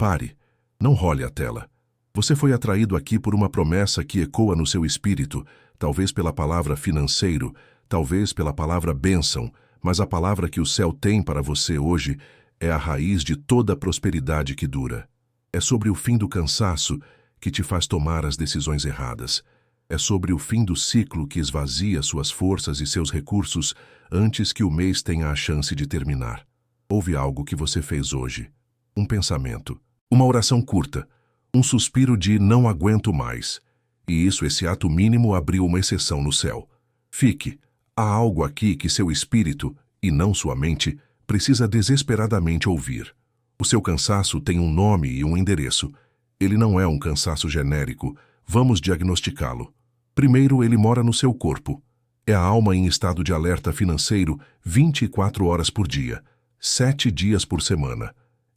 Pare. Não role a tela. Você foi atraído aqui por uma promessa que ecoa no seu espírito, talvez pela palavra financeiro, talvez pela palavra bênção, mas a palavra que o céu tem para você hoje é a raiz de toda a prosperidade que dura. É sobre o fim do cansaço que te faz tomar as decisões erradas. É sobre o fim do ciclo que esvazia suas forças e seus recursos antes que o mês tenha a chance de terminar. Houve algo que você fez hoje. Um pensamento, uma oração curta, um suspiro de não aguento mais. E esse ato mínimo abriu uma exceção no céu. Fique. Há algo aqui que seu espírito, e não sua mente, precisa desesperadamente ouvir. O seu cansaço tem um nome e um endereço. Ele não é um cansaço genérico. Vamos diagnosticá-lo. Primeiro, ele mora no seu corpo. É a alma em estado de alerta financeiro 24 horas por dia, 7 dias por semana.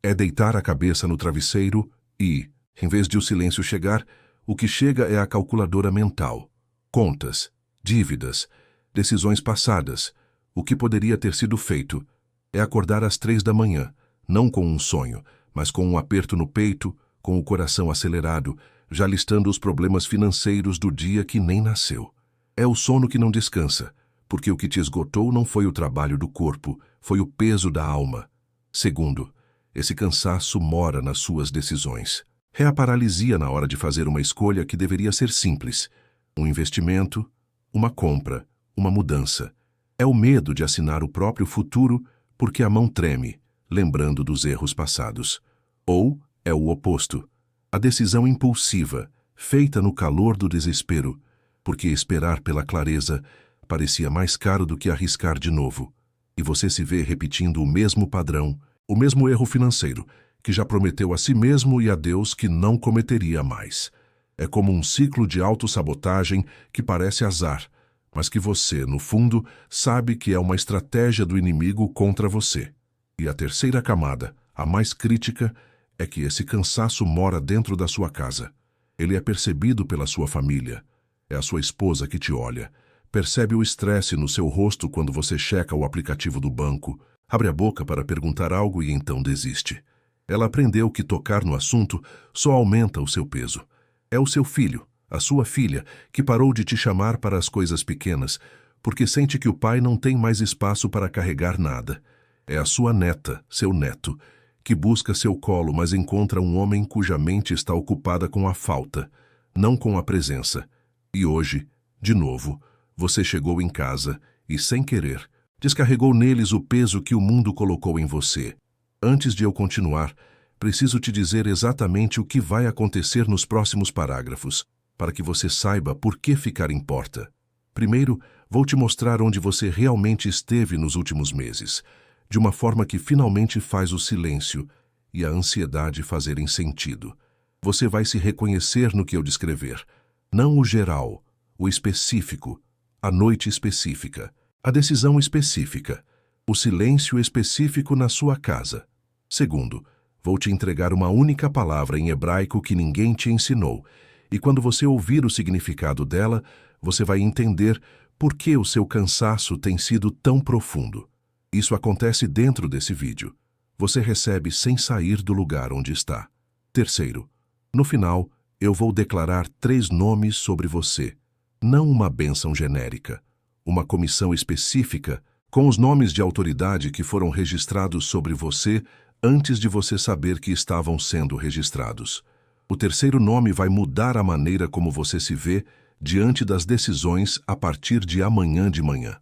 É deitar a cabeça no travesseiro e, em vez de o silêncio chegar, o que chega é a calculadora mental. Contas, dívidas, decisões passadas, o que poderia ter sido feito. É acordar às 3 da manhã, não com um sonho, mas com um aperto no peito, com o coração acelerado, já listando os problemas financeiros do dia que nem nasceu. É o sono que não descansa, porque o que te esgotou não foi o trabalho do corpo, foi o peso da alma. Segundo, esse cansaço mora nas suas decisões. É a paralisia na hora de fazer uma escolha que deveria ser simples. Um investimento, uma compra, uma mudança. É o medo de assinar o próprio futuro porque a mão treme, lembrando dos erros passados. Ou é o oposto. A decisão impulsiva, feita no calor do desespero, porque esperar pela clareza parecia mais caro do que arriscar de novo. E você se vê repetindo o mesmo padrão, o mesmo erro financeiro, que já prometeu a si mesmo e a Deus que não cometeria mais. É como um ciclo de autossabotagem que parece azar, mas que você, no fundo, sabe que é uma estratégia do inimigo contra você. E a terceira camada, a mais crítica, é que esse cansaço mora dentro da sua casa. Ele é percebido pela sua família. É a sua esposa que te olha. Percebe o estresse no seu rosto quando você checa o aplicativo do banco, abre a boca para perguntar algo e então desiste. Ela aprendeu que tocar no assunto só aumenta o seu peso. É o seu filho, a sua filha, que parou de te chamar para as coisas pequenas, porque sente que o pai não tem mais espaço para carregar nada. É a sua neta, seu neto, que busca seu colo, mas encontra um homem cuja mente está ocupada com a falta, não com a presença. E hoje, de novo, você chegou em casa e, sem querer, descarregou neles o peso que o mundo colocou em você. Antes de eu continuar, preciso te dizer exatamente o que vai acontecer nos próximos parágrafos, para que você saiba por que ficar importa. Primeiro, vou te mostrar onde você realmente esteve nos últimos meses, de uma forma que finalmente faz o silêncio e a ansiedade fazerem sentido. Você vai se reconhecer no que eu descrever. Não o geral, o específico, a noite específica, a decisão específica, o silêncio específico na sua casa. Segundo, vou te entregar uma única palavra em hebraico que ninguém te ensinou, e quando você ouvir o significado dela, você vai entender por que o seu cansaço tem sido tão profundo. Isso acontece dentro desse vídeo. Você recebe sem sair do lugar onde está. Terceiro, no final, eu vou declarar 3 nomes sobre você. Não uma bênção genérica. Uma comissão específica com os nomes de autoridade que foram registrados sobre você antes de você saber que estavam sendo registrados. O terceiro nome vai mudar a maneira como você se vê diante das decisões a partir de amanhã de manhã.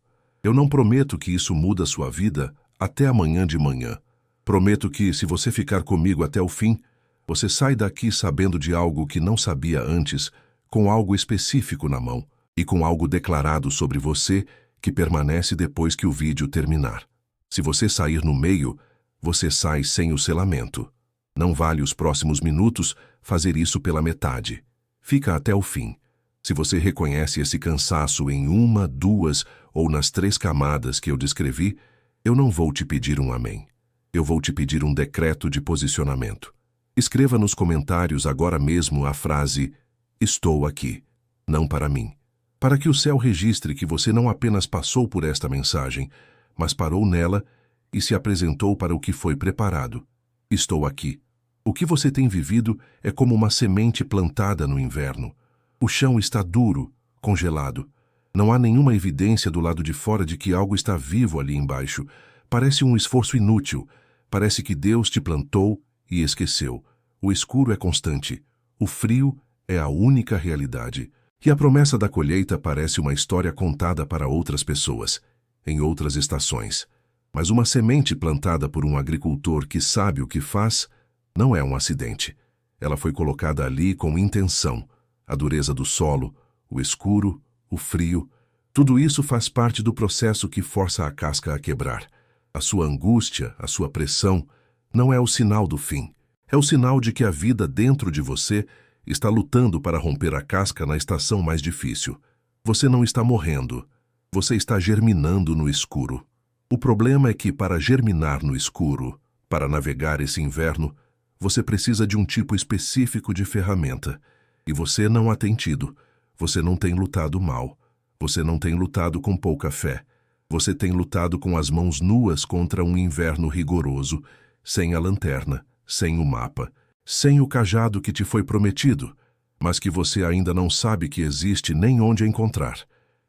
Eu não prometo que isso muda sua vida até amanhã de manhã. Prometo que, se você ficar comigo até o fim, você sai daqui sabendo de algo que não sabia antes, com algo específico na mão e com algo declarado sobre você que permanece depois que o vídeo terminar. Se você sair no meio, você sai sem o selamento. Não vale os próximos minutos fazer isso pela metade. Fica até o fim. Se você reconhece esse cansaço em 1, 2 ou nas 3 camadas que eu descrevi, eu não vou te pedir um amém. Eu vou te pedir um decreto de posicionamento. Escreva nos comentários agora mesmo a frase "Estou aqui", não para mim. Para que o céu registre que você não apenas passou por esta mensagem, mas parou nela e se apresentou para o que foi preparado. Estou aqui. O que você tem vivido é como uma semente plantada no inverno. O chão está duro, congelado. Não há nenhuma evidência do lado de fora de que algo está vivo ali embaixo. Parece um esforço inútil. Parece que Deus te plantou e esqueceu. O escuro é constante. O frio é a única realidade. E a promessa da colheita parece uma história contada para outras pessoas, em outras estações. Mas uma semente plantada por um agricultor que sabe o que faz não é um acidente. Ela foi colocada ali com intenção. A dureza do solo, o escuro, o frio, tudo isso faz parte do processo que força a casca a quebrar. A sua angústia, a sua pressão, não é o sinal do fim. É o sinal de que a vida dentro de você está lutando para romper a casca na estação mais difícil. Você não está morrendo. Você está germinando no escuro. O problema é que, para germinar no escuro, para navegar esse inverno, você precisa de um tipo específico de ferramenta. E você não a tem tido. Você não tem lutado mal. Você não tem lutado com pouca fé. Você tem lutado com as mãos nuas contra um inverno rigoroso, sem a lanterna, sem o mapa, sem o cajado que te foi prometido, mas que você ainda não sabe que existe nem onde encontrar.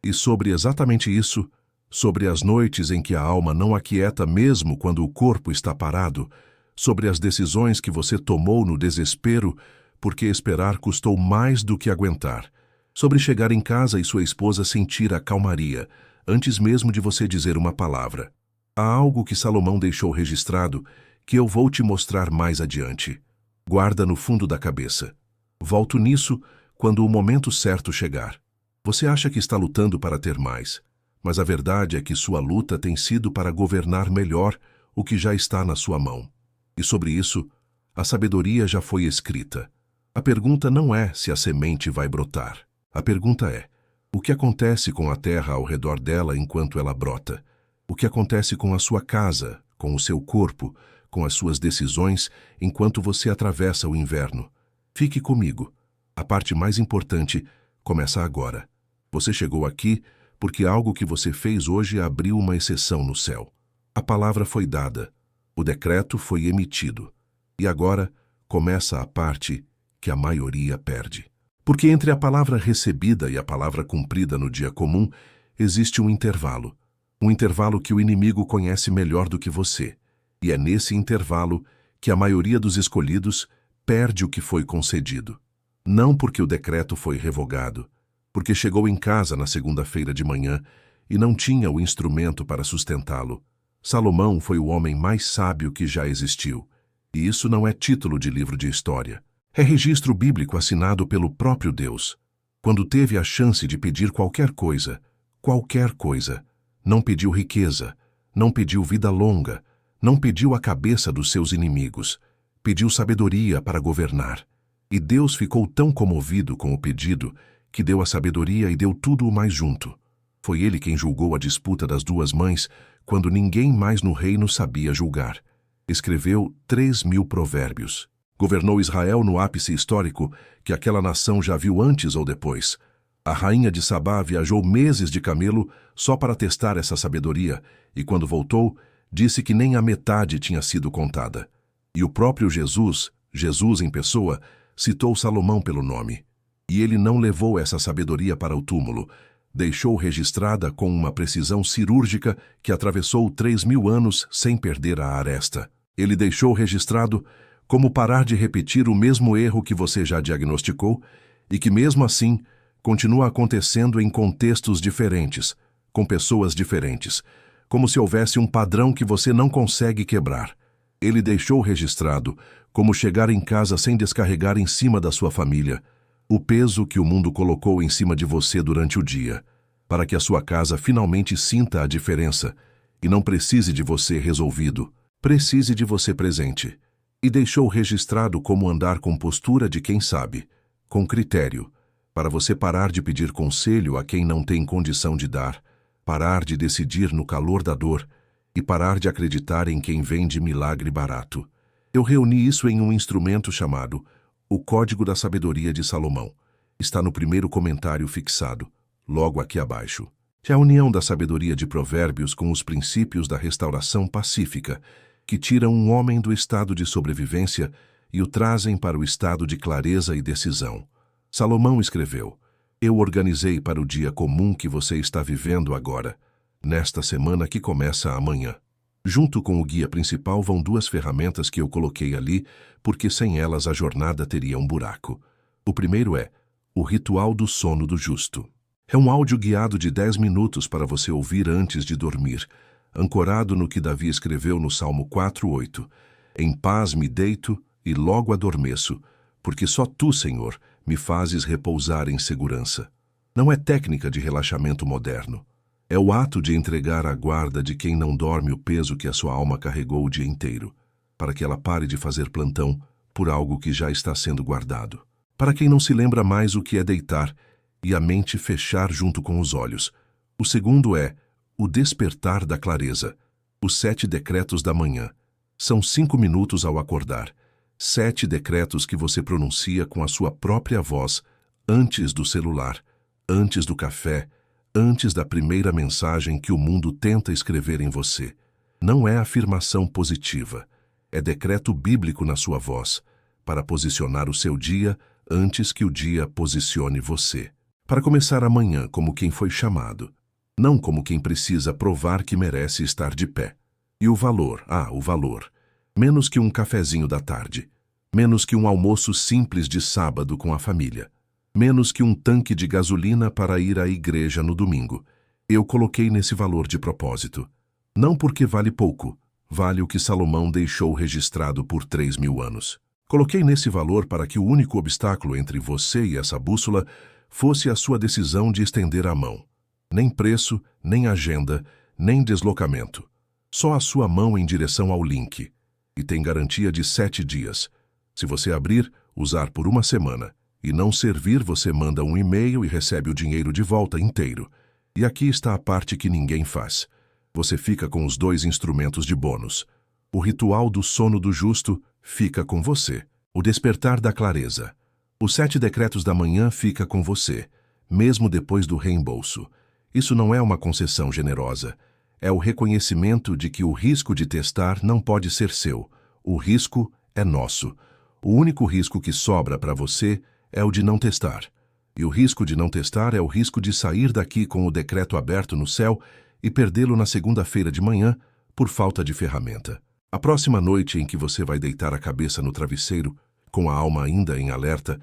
E sobre exatamente isso, sobre as noites em que a alma não aquieta mesmo quando o corpo está parado, sobre as decisões que você tomou no desespero, porque esperar custou mais do que aguentar, sobre chegar em casa e sua esposa sentir a calmaria, antes mesmo de você dizer uma palavra. Há algo que Salomão deixou registrado que eu vou te mostrar mais adiante. Guarda no fundo da cabeça. Volto nisso quando o momento certo chegar. Você acha que está lutando para ter mais, mas a verdade é que sua luta tem sido para governar melhor o que já está na sua mão. E sobre isso, a sabedoria já foi escrita. A pergunta não é se a semente vai brotar. A pergunta é: o que acontece com a terra ao redor dela enquanto ela brota? O que acontece com a sua casa, com o seu corpo, com as suas decisões enquanto você atravessa o inverno? Fique comigo. A parte mais importante começa agora. Você chegou aqui porque algo que você fez hoje abriu uma exceção no céu. A palavra foi dada. O decreto foi emitido. E agora começa a parte que a maioria perde. Porque entre a palavra recebida e a palavra cumprida no dia comum, existe um intervalo. Um intervalo que o inimigo conhece melhor do que você. E é nesse intervalo que a maioria dos escolhidos perde o que foi concedido. Não porque o decreto foi revogado, porque chegou em casa na segunda-feira de manhã e não tinha o instrumento para sustentá-lo. Salomão foi o homem mais sábio que já existiu. E isso não é título de livro de história. É registro bíblico assinado pelo próprio Deus. Quando teve a chance de pedir qualquer coisa, não pediu riqueza, não pediu vida longa, não pediu a cabeça dos seus inimigos, pediu sabedoria para governar. E Deus ficou tão comovido com o pedido que deu a sabedoria e deu tudo o mais junto. Foi ele quem julgou a disputa das duas mães quando ninguém mais no reino sabia julgar. Escreveu 3.000 provérbios. Governou Israel no ápice histórico que aquela nação já viu antes ou depois. A rainha de Sabá viajou meses de camelo só para testar essa sabedoria e, quando voltou, disse que nem a metade tinha sido contada. E o próprio Jesus em pessoa, citou Salomão pelo nome. E ele não levou essa sabedoria para o túmulo. Deixou registrada com uma precisão cirúrgica que atravessou 3.000 anos sem perder a aresta. Ele deixou registrado como parar de repetir o mesmo erro que você já diagnosticou e que, mesmo assim, continua acontecendo em contextos diferentes, com pessoas diferentes, como se houvesse um padrão que você não consegue quebrar. Ele deixou registrado como chegar em casa sem descarregar em cima da sua família o peso que o mundo colocou em cima de você durante o dia, para que a sua casa finalmente sinta a diferença e não precise de você resolvido, precise de você presente. E deixou registrado como andar com postura de quem sabe, com critério, para você parar de pedir conselho a quem não tem condição de dar, parar de decidir no calor da dor e parar de acreditar em quem vende milagre barato. Eu reuni isso em um instrumento chamado O Código da Sabedoria de Salomão. Está no primeiro comentário fixado, logo aqui abaixo. É a união da sabedoria de Provérbios com os princípios da restauração pacífica, que tira um homem do estado de sobrevivência e o trazem para o estado de clareza e decisão. Salomão escreveu: Eu organizei para o dia comum que você está vivendo agora, nesta semana que começa amanhã. Junto com o guia principal vão duas ferramentas que eu coloquei ali, porque sem elas a jornada teria um buraco. O primeiro é o Ritual do Sono do Justo. É um áudio guiado de 10 minutos para você ouvir antes de dormir, ancorado no que Davi escreveu no Salmo 4:8. Em paz me deito e logo adormeço, porque só tu, Senhor, me fazes repousar em segurança. Não é técnica de relaxamento moderno. É o ato de entregar à guarda de quem não dorme o peso que a sua alma carregou o dia inteiro, para que ela pare de fazer plantão por algo que já está sendo guardado. Para quem não se lembra mais o que é deitar e a mente fechar junto com os olhos. O segundo é o despertar da clareza, os 7 decretos da manhã. São 5 minutos ao acordar. 7 decretos que você pronuncia com a sua própria voz, antes do celular, antes do café, antes da primeira mensagem que o mundo tenta escrever em você. Não é afirmação positiva, é decreto bíblico na sua voz, para posicionar o seu dia antes que o dia posicione você. Para começar amanhã como quem foi chamado, não como quem precisa provar que merece estar de pé. E o valor, o valor. Menos que um cafezinho da tarde. Menos que um almoço simples de sábado com a família. Menos que um tanque de gasolina para ir à igreja no domingo. Eu coloquei nesse valor de propósito. Não porque vale pouco, vale o que Salomão deixou registrado por 3.000 anos. Coloquei nesse valor para que o único obstáculo entre você e essa bússola fosse a sua decisão de estender a mão. Nem preço, nem agenda, nem deslocamento. Só a sua mão em direção ao link. E tem garantia de 7 dias. Se você abrir, usar por uma semana, e não servir, você manda um e-mail e recebe o dinheiro de volta inteiro. E aqui está a parte que ninguém faz. Você fica com os 2 instrumentos de bônus. O Ritual do Sono do Justo fica com você. O Despertar da Clareza. Os 7 decretos da manhã fica com você, mesmo depois do reembolso. Isso não é uma concessão generosa. É o reconhecimento de que o risco de testar não pode ser seu. O risco é nosso. O único risco que sobra para você é o de não testar. E o risco de não testar é o risco de sair daqui com o decreto aberto no céu e perdê-lo na segunda-feira de manhã por falta de ferramenta. A próxima noite em que você vai deitar a cabeça no travesseiro, com a alma ainda em alerta,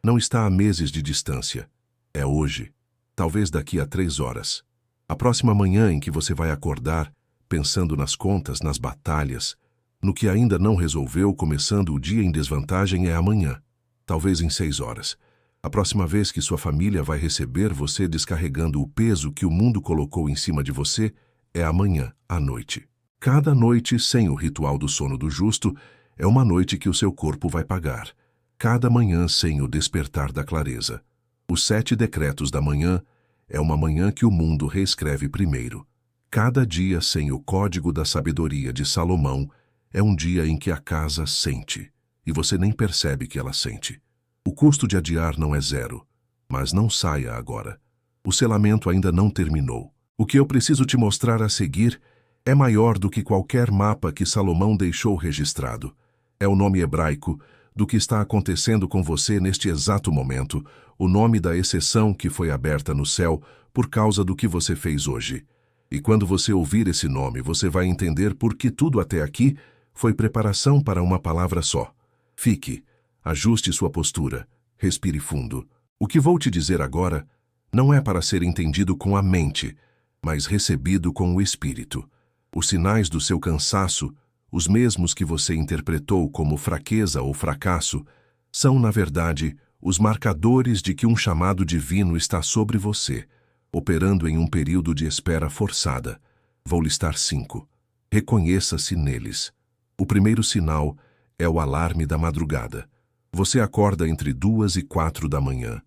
não está a meses de distância. É hoje. Talvez daqui a 3 horas. A próxima manhã em que você vai acordar, pensando nas contas, nas batalhas, no que ainda não resolveu, começando o dia em desvantagem, é amanhã. Talvez em 6 horas. A próxima vez que sua família vai receber você descarregando o peso que o mundo colocou em cima de você, é amanhã, à noite. Cada noite sem o Ritual do Sono do Justo é uma noite que o seu corpo vai pagar. Cada manhã sem o Despertar da Clareza. Os 7 decretos da manhã é uma manhã que o mundo reescreve primeiro. Cada dia sem o Código da Sabedoria de Salomão é um dia em que a casa sente, e você nem percebe que ela sente. O custo de adiar não é 0, mas não saia agora. O selamento ainda não terminou. O que eu preciso te mostrar a seguir é maior do que qualquer mapa que Salomão deixou registrado. É o nome hebraico do que está acontecendo com você neste exato momento, o nome da exceção que foi aberta no céu por causa do que você fez hoje. E quando você ouvir esse nome, você vai entender por que tudo até aqui foi preparação para uma palavra só. Fique, ajuste sua postura, respire fundo. O que vou te dizer agora não é para ser entendido com a mente, mas recebido com o espírito. Os sinais do seu cansaço, os mesmos que você interpretou como fraqueza ou fracasso, são, na verdade, os marcadores de que um chamado divino está sobre você, operando em um período de espera forçada. Vou listar 5. Reconheça-se neles. O primeiro sinal é o alarme da madrugada. Você acorda entre 2 e 4 da manhã,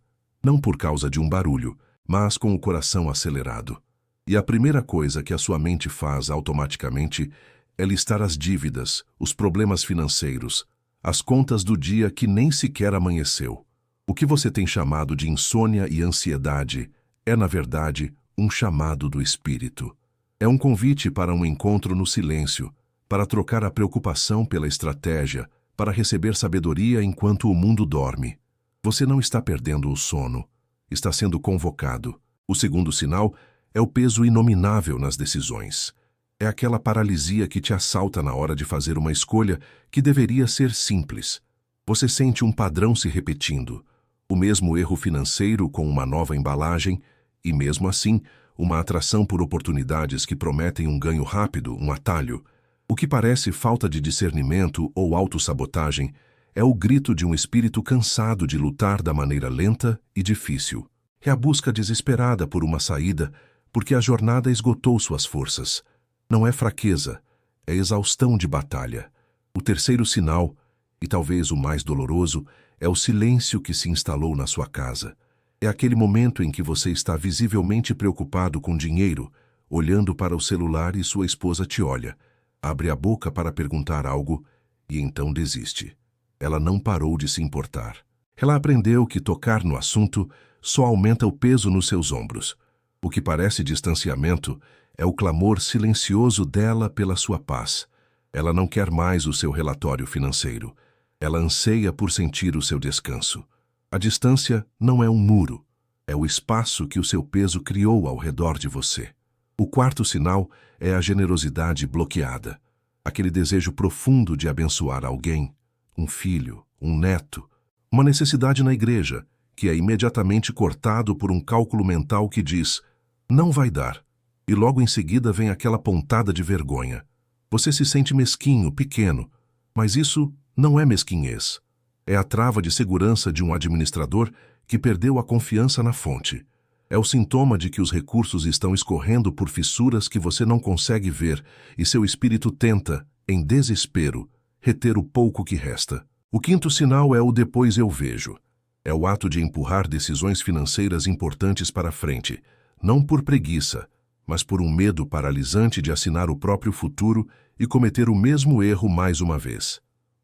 não por causa de um barulho, mas com o coração acelerado. E a primeira coisa que a sua mente faz automaticamente é listar as dívidas, os problemas financeiros, as contas do dia que nem sequer amanheceu. O que você tem chamado de insônia e ansiedade é, na verdade, um chamado do espírito. É um convite para um encontro no silêncio, para trocar a preocupação pela estratégia, para receber sabedoria enquanto o mundo dorme. Você não está perdendo o sono, está sendo convocado. O segundo sinal é o peso inominável nas decisões. É aquela paralisia que te assalta na hora de fazer uma escolha que deveria ser simples. Você sente um padrão se repetindo, o mesmo erro financeiro com uma nova embalagem e, mesmo assim, uma atração por oportunidades que prometem um ganho rápido, um atalho. O que parece falta de discernimento ou autossabotagem é o grito de um espírito cansado de lutar da maneira lenta e difícil. É a busca desesperada por uma saída, porque a jornada esgotou suas forças. Não é fraqueza, é exaustão de batalha. O terceiro sinal, e talvez o mais doloroso, é o silêncio que se instalou na sua casa. É aquele momento em que você está visivelmente preocupado com dinheiro, olhando para o celular e sua esposa te olha, abre a boca para perguntar algo e então desiste. Ela não parou de se importar. Ela aprendeu que tocar no assunto só aumenta o peso nos seus ombros. O que parece distanciamento é o clamor silencioso dela pela sua paz. Ela não quer mais o seu relatório financeiro. Ela anseia por sentir o seu descanso. A distância não é um muro, é o espaço que o seu peso criou ao redor de você. O quarto sinal é a generosidade bloqueada. Aquele desejo profundo de abençoar alguém, um filho, um neto, uma necessidade na igreja, que é imediatamente cortado por um cálculo mental que diz, não vai dar. E logo em seguida vem aquela pontada de vergonha. Você se sente mesquinho, pequeno, mas isso não é mesquinhez. É a trava de segurança de um administrador que perdeu a confiança na fonte. É o sintoma de que os recursos estão escorrendo por fissuras que você não consegue ver e seu espírito tenta, em desespero, reter o pouco que resta. O quinto sinal é o depois eu vejo. É o ato de empurrar decisões financeiras importantes para frente, não por preguiça, mas por um medo paralisante de assinar o próprio futuro e cometer o mesmo erro mais uma vez.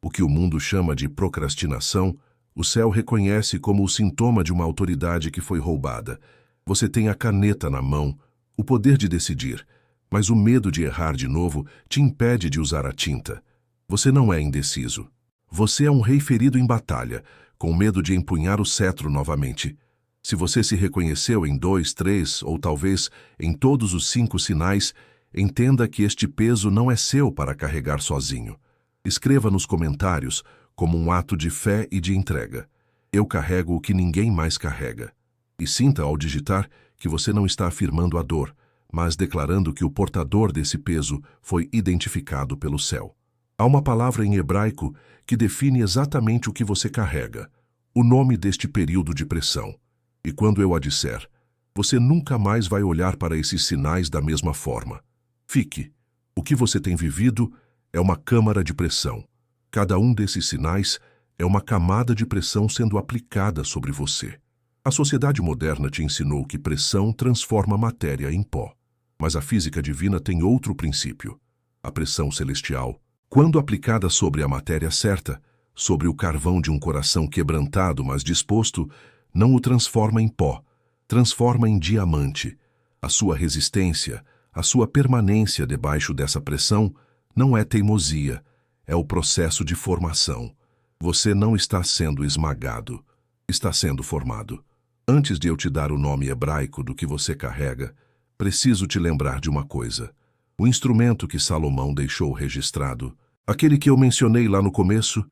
O que o mundo chama de procrastinação, o céu reconhece como o sintoma de uma autoridade que foi roubada. Você tem a caneta na mão, o poder de decidir, mas o medo de errar de novo te impede de usar a tinta. Você não é indeciso. Você é um rei ferido em batalha, com medo de empunhar o cetro novamente. Se você se reconheceu em 2, 3 ou talvez em todos os 5 sinais, entenda que este peso não é seu para carregar sozinho. Escreva nos comentários como um ato de fé e de entrega. Eu carrego o que ninguém mais carrega. E sinta ao digitar que você não está afirmando a dor, mas declarando que o portador desse peso foi identificado pelo céu. Há uma palavra em hebraico que define exatamente o que você carrega, o nome deste período de pressão. E quando eu a disser, você nunca mais vai olhar para esses sinais da mesma forma. Fique. O que você tem vivido é uma câmara de pressão. Cada um desses sinais é uma camada de pressão sendo aplicada sobre você. A sociedade moderna te ensinou que pressão transforma a matéria em pó. Mas a física divina tem outro princípio. A pressão celestial, quando aplicada sobre a matéria certa, sobre o carvão de um coração quebrantado mas disposto, não o transforma em pó, transforma em diamante. A sua resistência, a sua permanência debaixo dessa pressão não é teimosia, é o processo de formação. Você não está sendo esmagado, está sendo formado. Antes de eu te dar o nome hebraico do que você carrega, preciso te lembrar de uma coisa. O instrumento que Salomão deixou registrado, aquele que eu mencionei lá no começo,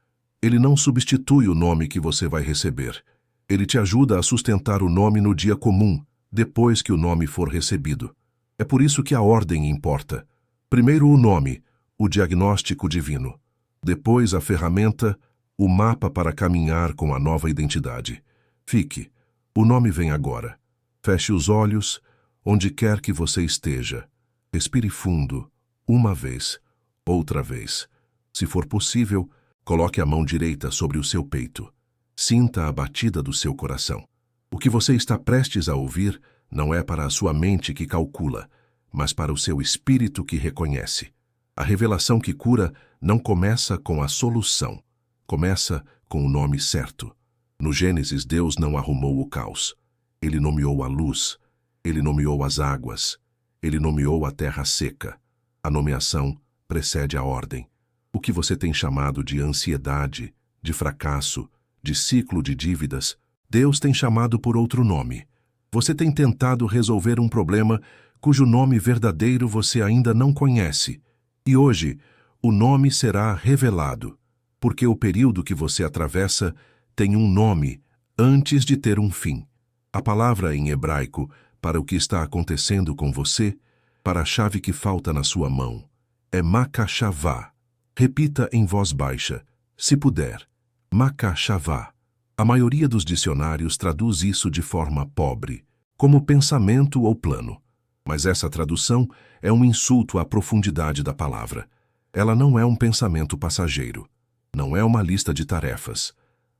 ele não substitui o nome que você vai receber. Ele te ajuda a sustentar o nome no dia comum, depois que o nome for recebido. É por isso que a ordem importa. Primeiro o nome, o diagnóstico divino. Depois a ferramenta, o mapa para caminhar com a nova identidade. Fique. O nome vem agora. Feche os olhos, onde quer que você esteja. Respire fundo, uma vez, outra vez. Se for possível, coloque a mão direita sobre o seu peito. Sinta a batida do seu coração. O que você está prestes a ouvir não é para a sua mente que calcula, mas para o seu espírito que reconhece. A revelação que cura não começa com a solução, começa com o nome certo. No Gênesis, Deus não arrumou o caos. Ele nomeou a luz, ele nomeou as águas, ele nomeou a terra seca. A nomeação precede a ordem. O que você tem chamado de ansiedade, de fracasso, de ciclo de dívidas, Deus tem chamado por outro nome. Você tem tentado resolver um problema cujo nome verdadeiro você ainda não conhece. E hoje, o nome será revelado, porque o período que você atravessa tem um nome antes de ter um fim. A palavra em hebraico para o que está acontecendo com você, para a chave que falta na sua mão, é makashavá. Repita em voz baixa, se puder, makashavá. A maioria dos dicionários traduz isso de forma pobre, como pensamento ou plano. Mas essa tradução é um insulto à profundidade da palavra. Ela não é um pensamento passageiro. Não é uma lista de tarefas.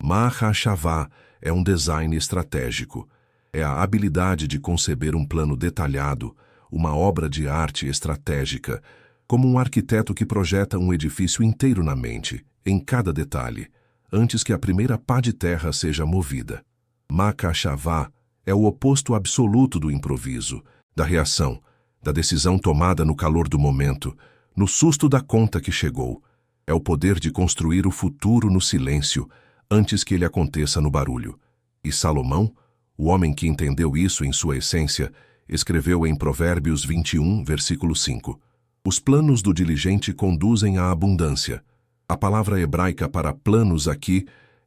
Mahashavá é um design estratégico. É a habilidade de conceber um plano detalhado, uma obra de arte estratégica, como um arquiteto que projeta um edifício inteiro na mente, em cada detalhe, antes que a primeira pá de terra seja movida. Makashavá é o oposto absoluto do improviso, da reação, da decisão tomada no calor do momento, no susto da conta que chegou. É o poder de construir o futuro no silêncio, antes que ele aconteça no barulho. E Salomão, o homem que entendeu isso em sua essência, escreveu em Provérbios 21, versículo 5. Os planos do diligente conduzem à abundância. A palavra hebraica para planos aqui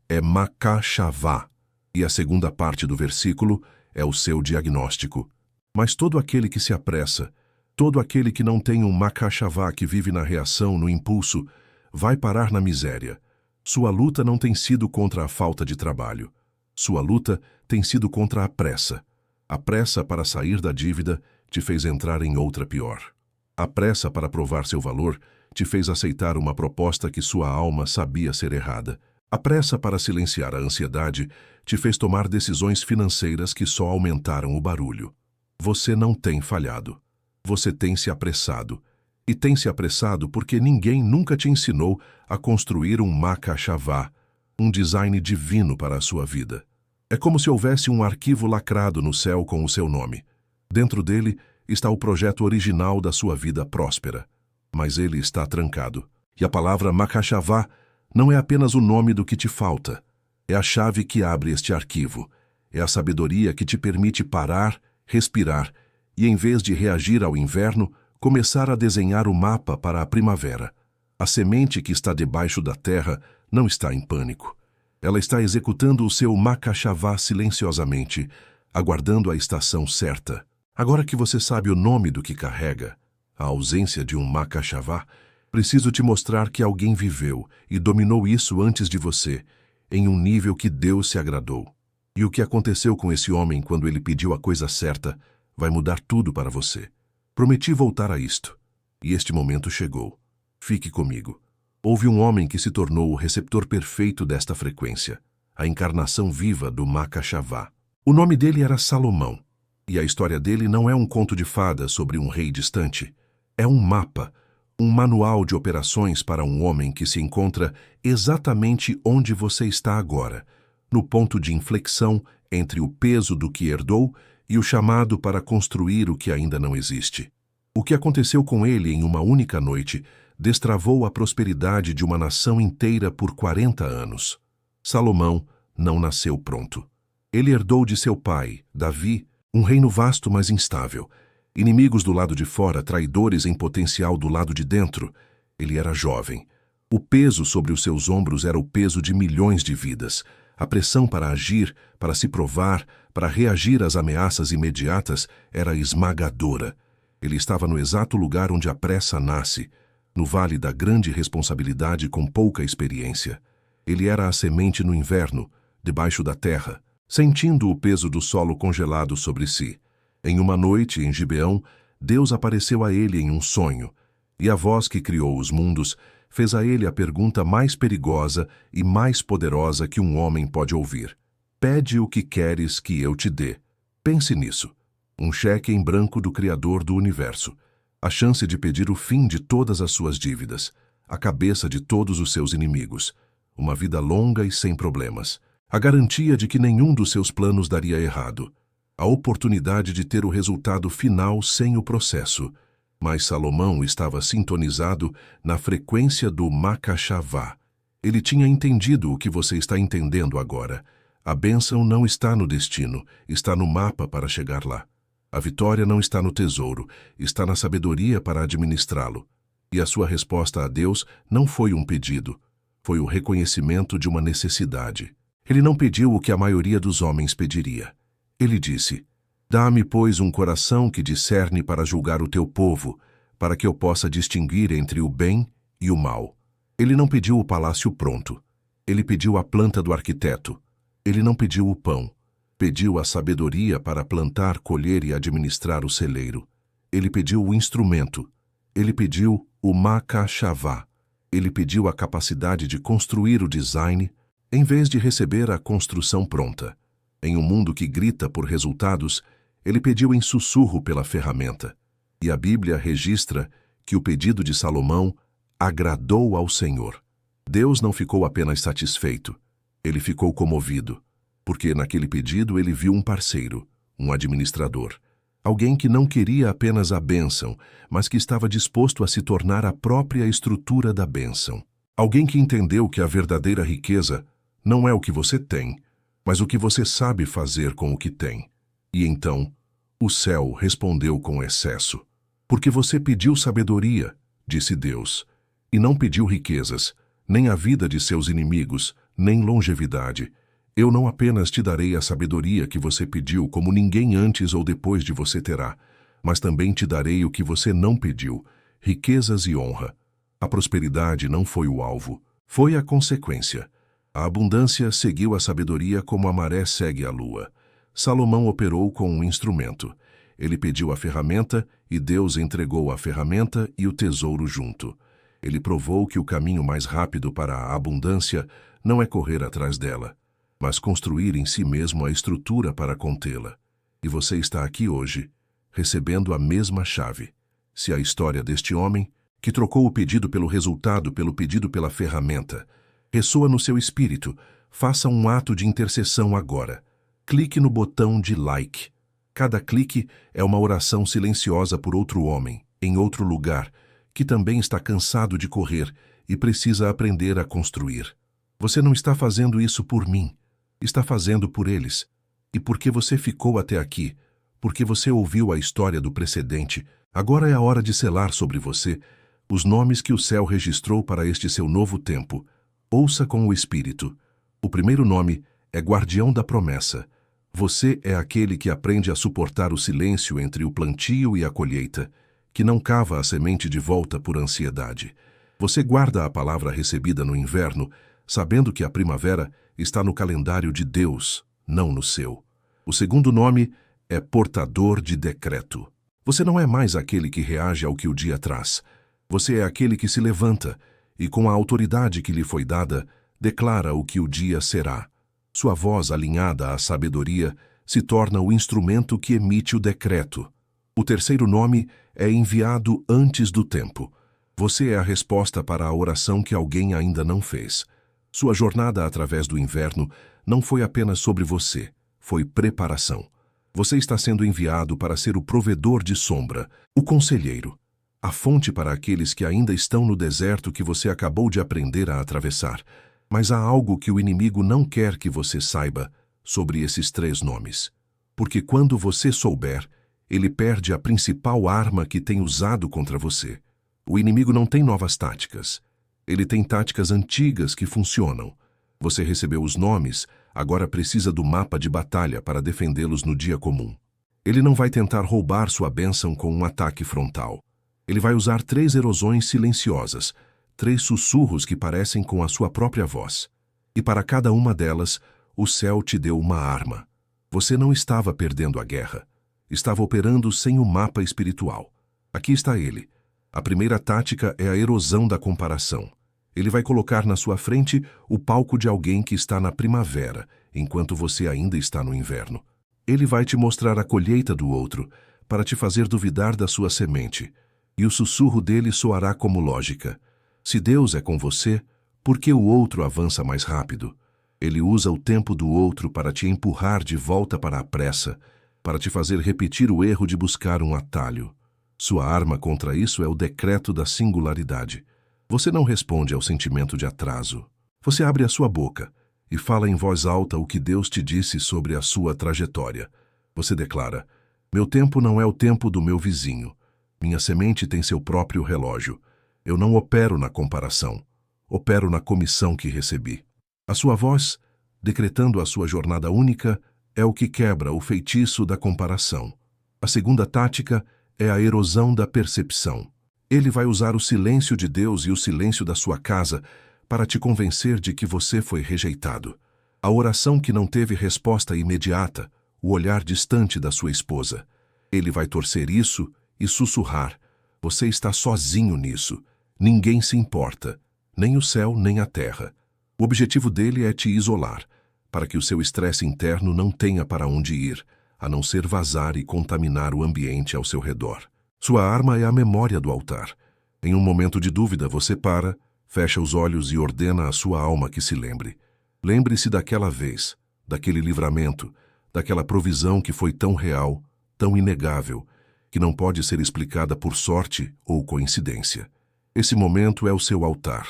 é makashavá, e a segunda parte do versículo é o seu diagnóstico. Mas todo aquele que se apressa, todo aquele que não tem um makashavá, que vive na reação, no impulso, vai parar na miséria. Sua luta não tem sido contra a falta de trabalho. Sua luta tem sido contra a pressa. A pressa para sair da dívida te fez entrar em outra pior. A pressa para provar seu valor te fez aceitar uma proposta que sua alma sabia ser errada. A pressa para silenciar a ansiedade te fez tomar decisões financeiras que só aumentaram o barulho. Você não tem falhado. Você tem se apressado. E tem se apressado porque ninguém nunca te ensinou a construir um makashavá, um design divino para a sua vida. É como se houvesse um arquivo lacrado no céu com o seu nome. Dentro dele está o projeto original da sua vida próspera. Mas ele está trancado. E a palavra makashavá não é apenas o nome do que te falta. É a chave que abre este arquivo. É a sabedoria que te permite parar, respirar e, em vez de reagir ao inverno, começar a desenhar o mapa para a primavera. A semente que está debaixo da terra não está em pânico. Ela está executando o seu makashavá silenciosamente, aguardando a estação certa. Agora que você sabe o nome do que carrega, a ausência de um makashavá, preciso te mostrar que alguém viveu e dominou isso antes de você, em um nível que Deus se agradou. E o que aconteceu com esse homem quando ele pediu a coisa certa vai mudar tudo para você. Prometi voltar a isto, e este momento chegou. Fique comigo. Houve um homem que se tornou o receptor perfeito desta frequência, a encarnação viva do makashavá. O nome dele era Salomão, e a história dele não é um conto de fadas sobre um rei distante. É um mapa, um manual de operações para um homem que se encontra exatamente onde você está agora, no ponto de inflexão entre o peso do que herdou e o chamado para construir o que ainda não existe. O que aconteceu com ele em uma única noite destravou a prosperidade de uma nação inteira por 40 anos. Salomão não nasceu pronto. Ele herdou de seu pai, Davi, um reino vasto mas instável. Inimigos do lado de fora, traidores em potencial do lado de dentro. Ele era jovem. O peso sobre os seus ombros era o peso de milhões de vidas. A pressão para agir, para se provar, para reagir às ameaças imediatas era esmagadora. Ele estava no exato lugar onde a pressa nasce, no vale da grande responsabilidade com pouca experiência. Ele era a semente no inverno, debaixo da terra, sentindo o peso do solo congelado sobre si. Em uma noite, em Gibeão, Deus apareceu a ele em um sonho, e a voz que criou os mundos fez a ele a pergunta mais perigosa e mais poderosa que um homem pode ouvir. Pede o que queres que eu te dê. Pense nisso. Um cheque em branco do Criador do Universo. A chance de pedir o fim de todas as suas dívidas, a cabeça de todos os seus inimigos, uma vida longa e sem problemas, a garantia de que nenhum dos seus planos daria errado, a oportunidade de ter o resultado final sem o processo. Mas Salomão estava sintonizado na frequência do Makashavá. Ele tinha entendido o que você está entendendo agora. A bênção não está no destino, está no mapa para chegar lá. A vitória não está no tesouro, está na sabedoria para administrá-lo. E a sua resposta a Deus não foi um pedido, foi o reconhecimento de uma necessidade. Ele não pediu o que a maioria dos homens pediria. Ele disse: dá-me, pois, um coração que discerne para julgar o teu povo, para que eu possa distinguir entre o bem e o mal. Ele não pediu o palácio pronto. Ele pediu a planta do arquiteto. Ele não pediu o pão. Pediu a sabedoria para plantar, colher e administrar o celeiro. Ele pediu o instrumento. Ele pediu o Makashavá. Ele pediu a capacidade de construir o design, em vez de receber a construção pronta. Em um mundo que grita por resultados, ele pediu em sussurro pela ferramenta. E a Bíblia registra que o pedido de Salomão agradou ao Senhor. Deus não ficou apenas satisfeito, ele ficou comovido, porque naquele pedido ele viu um parceiro, um administrador, alguém que não queria apenas a bênção, mas que estava disposto a se tornar a própria estrutura da bênção. Alguém que entendeu que a verdadeira riqueza não é o que você tem, mas o que você sabe fazer com o que tem. E então, o céu respondeu com excesso. Porque você pediu sabedoria, disse Deus, e não pediu riquezas, nem a vida de seus inimigos, nem longevidade. Eu não apenas te darei a sabedoria que você pediu, como ninguém antes ou depois de você terá, mas também te darei o que você não pediu, riquezas e honra. A prosperidade não foi o alvo, foi a consequência. A abundância seguiu a sabedoria como a maré segue a lua. Salomão operou com um instrumento. Ele pediu a ferramenta e Deus entregou a ferramenta e o tesouro junto. Ele provou que o caminho mais rápido para a abundância não é correr atrás dela, mas construir em si mesmo a estrutura para contê-la. E você está aqui hoje, recebendo a mesma chave. Se a história deste homem, que trocou o pedido pelo resultado pelo pedido pela ferramenta, ressoa no seu espírito, faça um ato de intercessão agora. Clique no botão de like. Cada clique é uma oração silenciosa por outro homem, em outro lugar, que também está cansado de correr e precisa aprender a construir. Você não está fazendo isso por mim, está fazendo por eles. E porque você ficou até aqui, porque você ouviu a história do precedente, agora é a hora de selar sobre você os nomes que o céu registrou para este seu novo tempo. Ouça com o Espírito. O primeiro nome é Guardião da Promessa. Você é aquele que aprende a suportar o silêncio entre o plantio e a colheita, que não cava a semente de volta por ansiedade. Você guarda a palavra recebida no inverno, sabendo que a primavera está no calendário de Deus, não no seu. O segundo nome é Portador de Decreto. Você não é mais aquele que reage ao que o dia traz. Você é aquele que se levanta e, com a autoridade que lhe foi dada, declara o que o dia será. Sua voz, alinhada à sabedoria, se torna o instrumento que emite o decreto. O terceiro nome é Enviado antes do tempo. Você é a resposta para a oração que alguém ainda não fez. Sua jornada através do inverno não foi apenas sobre você, foi preparação. Você está sendo enviado para ser o provedor de sombra, o conselheiro, a fonte para aqueles que ainda estão no deserto que você acabou de aprender a atravessar. Mas há algo que o inimigo não quer que você saiba sobre esses três nomes. Porque quando você souber, ele perde a principal arma que tem usado contra você. O inimigo não tem novas táticas. Ele tem táticas antigas que funcionam. Você recebeu os nomes, agora precisa do mapa de batalha para defendê-los no dia comum. Ele não vai tentar roubar sua bênção com um ataque frontal. Ele vai usar 3 erosões silenciosas, 3 sussurros que parecem com a sua própria voz. E para cada uma delas, o céu te deu uma arma. Você não estava perdendo a guerra. Estava operando sem o mapa espiritual. Aqui está ele. A primeira tática é a erosão da comparação. Ele vai colocar na sua frente o palco de alguém que está na primavera, enquanto você ainda está no inverno. Ele vai te mostrar a colheita do outro, para te fazer duvidar da sua semente. E o sussurro dele soará como lógica. Se Deus é com você, por que o outro avança mais rápido? Ele usa o tempo do outro para te empurrar de volta para a pressa, para te fazer repetir o erro de buscar um atalho. Sua arma contra isso é o decreto da singularidade. Você não responde ao sentimento de atraso. Você abre a sua boca e fala em voz alta o que Deus te disse sobre a sua trajetória. Você declara: meu tempo não é o tempo do meu vizinho. Minha semente tem seu próprio relógio. Eu não opero na comparação. Opero na comissão que recebi. A sua voz, decretando a sua jornada única, é o que quebra o feitiço da comparação. A segunda tática é a erosão da percepção. Ele vai usar o silêncio de Deus e o silêncio da sua casa para te convencer de que você foi rejeitado. A oração que não teve resposta imediata, o olhar distante da sua esposa. Ele vai torcer isso e sussurrar: você está sozinho nisso. Ninguém se importa, nem o céu nem a terra. O objetivo dele é te isolar, para que o seu estresse interno não tenha para onde ir, a não ser vazar e contaminar o ambiente ao seu redor. Sua arma é a memória do altar. Em um momento de dúvida, você para, fecha os olhos e ordena à sua alma que se lembre. Lembre-se daquela vez, daquele livramento, daquela provisão que foi tão real, tão inegável, que não pode ser explicada por sorte ou coincidência. Esse momento é o seu altar.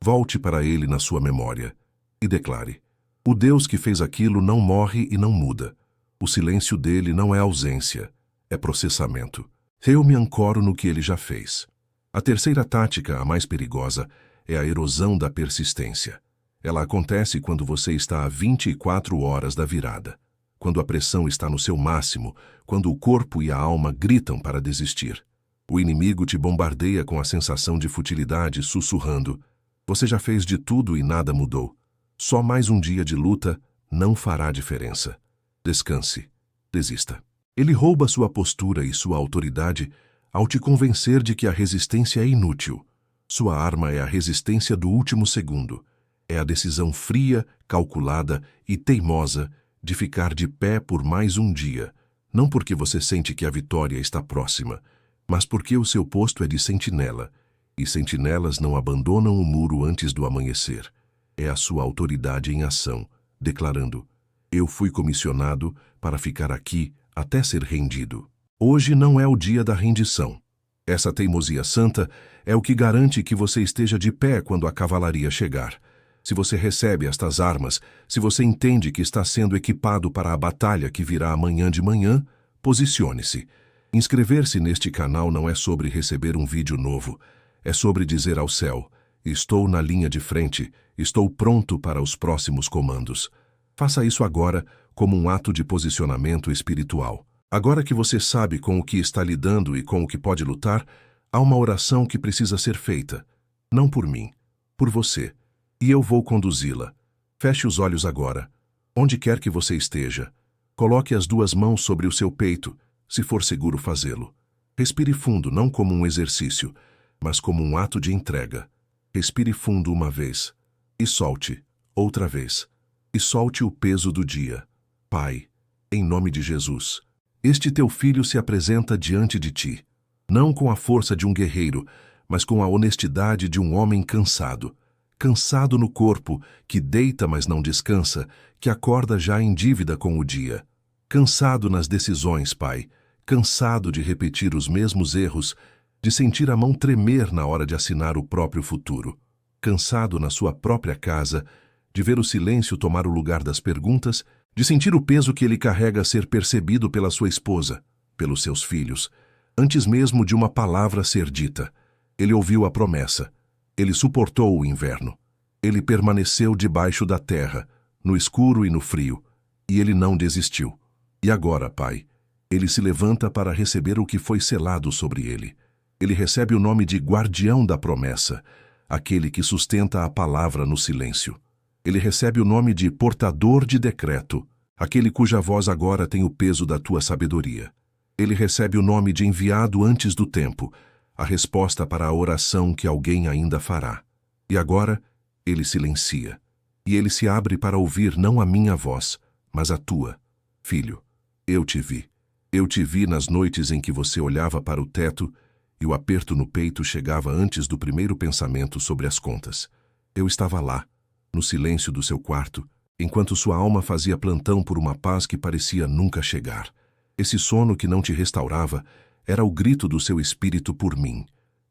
Volte para ele na sua memória e declare: o Deus que fez aquilo não morre e não muda. O silêncio dele não é ausência, é processamento. Eu me ancoro no que ele já fez. A terceira tática, a mais perigosa, é a erosão da persistência. Ela acontece quando você está a 24 horas da virada, quando a pressão está no seu máximo, quando o corpo e a alma gritam para desistir. O inimigo te bombardeia com a sensação de futilidade, sussurrando: você já fez de tudo e nada mudou. Só mais um dia de luta não fará diferença. Descanse. Desista. Ele rouba sua postura e sua autoridade ao te convencer de que a resistência é inútil. Sua arma é a resistência do último segundo. É a decisão fria, calculada e teimosa de ficar de pé por mais um dia, não porque você sente que a vitória está próxima, mas porque o seu posto é de sentinela, e sentinelas não abandonam o muro antes do amanhecer. É a sua autoridade em ação, declarando: eu fui comissionado para ficar aqui até ser rendido. Hoje não é o dia da rendição. Essa teimosia santa é o que garante que você esteja de pé quando a cavalaria chegar. Se você recebe estas armas, se você entende que está sendo equipado para a batalha que virá amanhã de manhã, posicione-se. Inscrever-se neste canal não é sobre receber um vídeo novo. É sobre dizer ao céu: estou na linha de frente, estou pronto para os próximos comandos. Faça isso agora como um ato de posicionamento espiritual. Agora que você sabe com o que está lidando e com o que pode lutar, há uma oração que precisa ser feita. Não por mim, por você. E eu vou conduzi-la. Feche os olhos agora. Onde quer que você esteja, coloque as duas mãos sobre o seu peito, se for seguro fazê-lo. Respire fundo, não como um exercício, mas como um ato de entrega. Respire fundo uma vez. E solte, outra vez. E solte o peso do dia. Pai, em nome de Jesus, este teu filho se apresenta diante de ti, não com a força de um guerreiro, mas com a honestidade de um homem cansado. Cansado no corpo, que deita mas não descansa, que acorda já em dívida com o dia. Cansado nas decisões, Pai, cansado de repetir os mesmos erros, de sentir a mão tremer na hora de assinar o próprio futuro. Cansado na sua própria casa, de ver o silêncio tomar o lugar das perguntas, de sentir o peso que ele carrega ser percebido pela sua esposa, pelos seus filhos, antes mesmo de uma palavra ser dita. Ele ouviu a promessa. Ele suportou o inverno. Ele permaneceu debaixo da terra, no escuro e no frio, e ele não desistiu. E agora, Pai, ele se levanta para receber o que foi selado sobre ele. Ele recebe o nome de guardião da promessa, aquele que sustenta a palavra no silêncio. Ele recebe o nome de portador de decreto, aquele cuja voz agora tem o peso da tua sabedoria. Ele recebe o nome de enviado antes do tempo, a resposta para a oração que alguém ainda fará. E agora, ele silencia. E ele se abre para ouvir não a minha voz, mas a tua. Filho, eu te vi. Eu te vi nas noites em que você olhava para o teto e o aperto no peito chegava antes do primeiro pensamento sobre as contas. Eu estava lá, no silêncio do seu quarto, enquanto sua alma fazia plantão por uma paz que parecia nunca chegar. Esse sono que não te restaurava Era o grito do seu espírito por mim.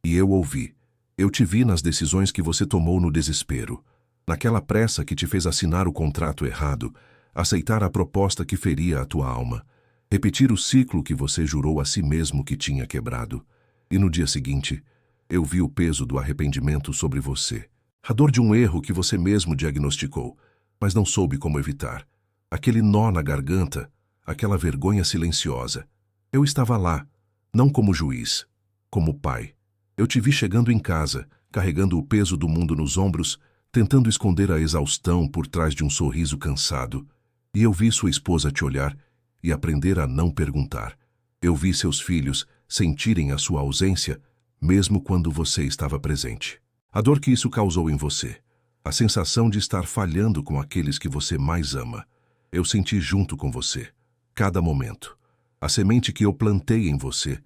E eu ouvi. Eu te vi nas decisões que você tomou no desespero. Naquela pressa que te fez assinar o contrato errado, aceitar a proposta que feria a tua alma, repetir o ciclo que você jurou a si mesmo que tinha quebrado. E no dia seguinte, eu vi o peso do arrependimento sobre você. A dor de um erro que você mesmo diagnosticou, mas não soube como evitar. Aquele nó na garganta, aquela vergonha silenciosa. Eu estava lá, não como juiz, como pai. Eu te vi chegando em casa, carregando o peso do mundo nos ombros, tentando esconder a exaustão por trás de um sorriso cansado. E eu vi sua esposa te olhar e aprender a não perguntar. Eu vi seus filhos sentirem a sua ausência, mesmo quando você estava presente. A dor que isso causou em você, a sensação de estar falhando com aqueles que você mais ama. Eu senti junto com você, cada momento. A semente que eu plantei em você,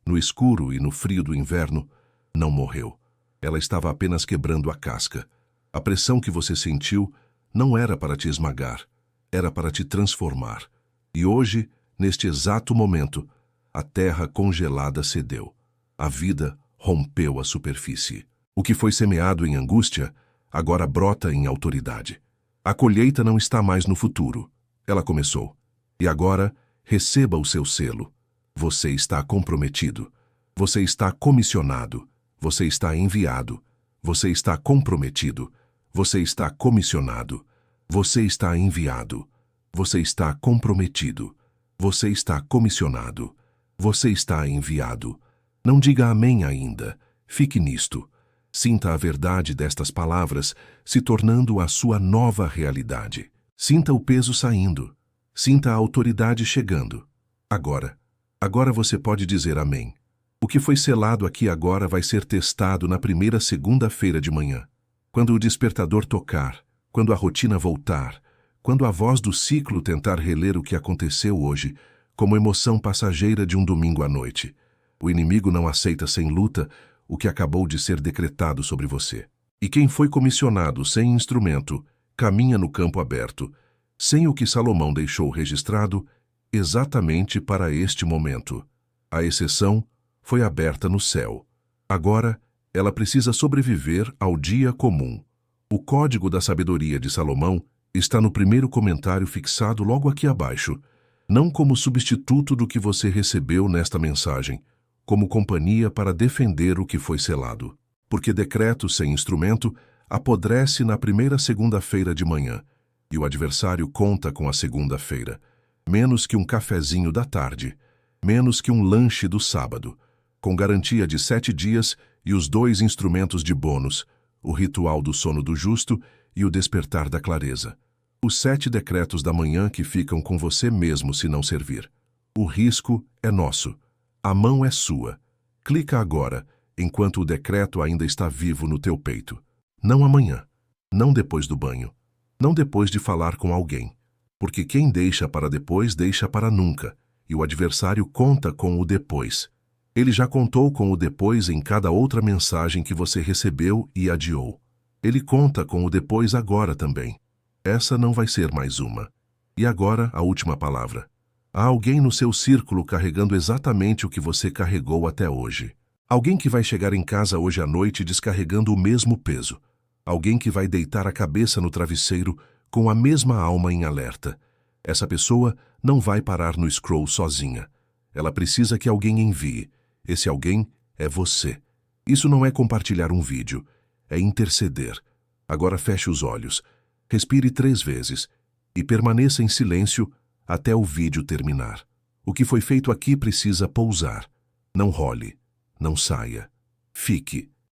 no escuro e no frio do inverno, não morreu. Ela estava apenas quebrando a casca. A pressão que você sentiu não era para te esmagar, era para te transformar. E hoje, neste exato momento, a terra congelada cedeu. A vida rompeu a superfície. O que foi semeado em angústia, agora brota em autoridade. A colheita não está mais no futuro. Ela começou. E agora, receba o seu selo. Você está comprometido. Você está comissionado. Você está enviado. Você está comprometido. Você está comissionado. Você está enviado. Você está comprometido. Você está comissionado. Você está enviado. Não diga amém ainda. Fique nisto. Sinta a verdade destas palavras se tornando a sua nova realidade. Sinta o peso saindo. Sinta a autoridade chegando. Agora você pode dizer amém. O que foi selado aqui agora vai ser testado na primeira segunda-feira de manhã. Quando o despertador tocar, quando a rotina voltar, quando a voz do ciclo tentar reler o que aconteceu hoje, como emoção passageira de um domingo à noite. O inimigo não aceita sem luta o que acabou de ser decretado sobre você. E quem foi comissionado sem instrumento, caminha no campo aberto, sem o que Salomão deixou registrado, exatamente para este momento. A exceção foi aberta no céu. Agora, ela precisa sobreviver ao dia comum. O código da sabedoria de Salomão está no primeiro comentário fixado logo aqui abaixo, não como substituto do que você recebeu nesta mensagem, como companhia para defender o que foi selado. Porque decreto sem instrumento apodrece na primeira segunda-feira de manhã, e o adversário conta com a segunda-feira, menos que um cafezinho da tarde, menos que um lanche do sábado, com garantia de 7 dias e os 2 instrumentos de bônus, o ritual do sono do justo e o despertar da clareza. Os 7 decretos da manhã que ficam com você mesmo se não servir. O risco é nosso. A mão é sua. Clica agora, enquanto o decreto ainda está vivo no teu peito. Não amanhã. Não depois do banho. Não depois de falar com alguém. Porque quem deixa para depois, deixa para nunca. E o adversário conta com o depois. Ele já contou com o depois em cada outra mensagem que você recebeu e adiou. Ele conta com o depois agora também. Essa não vai ser mais uma. E agora, a última palavra. Há alguém no seu círculo carregando exatamente o que você carregou até hoje. Alguém que vai chegar em casa hoje à noite descarregando o mesmo peso. Alguém que vai deitar a cabeça no travesseiro com a mesma alma em alerta. Essa pessoa não vai parar no scroll sozinha. Ela precisa que alguém envie. Esse alguém é você. Isso não é compartilhar um vídeo, é interceder. Agora feche os olhos, respire 3 vezes e permaneça em silêncio até o vídeo terminar. O que foi feito aqui precisa pousar. Não role, não saia. Fique.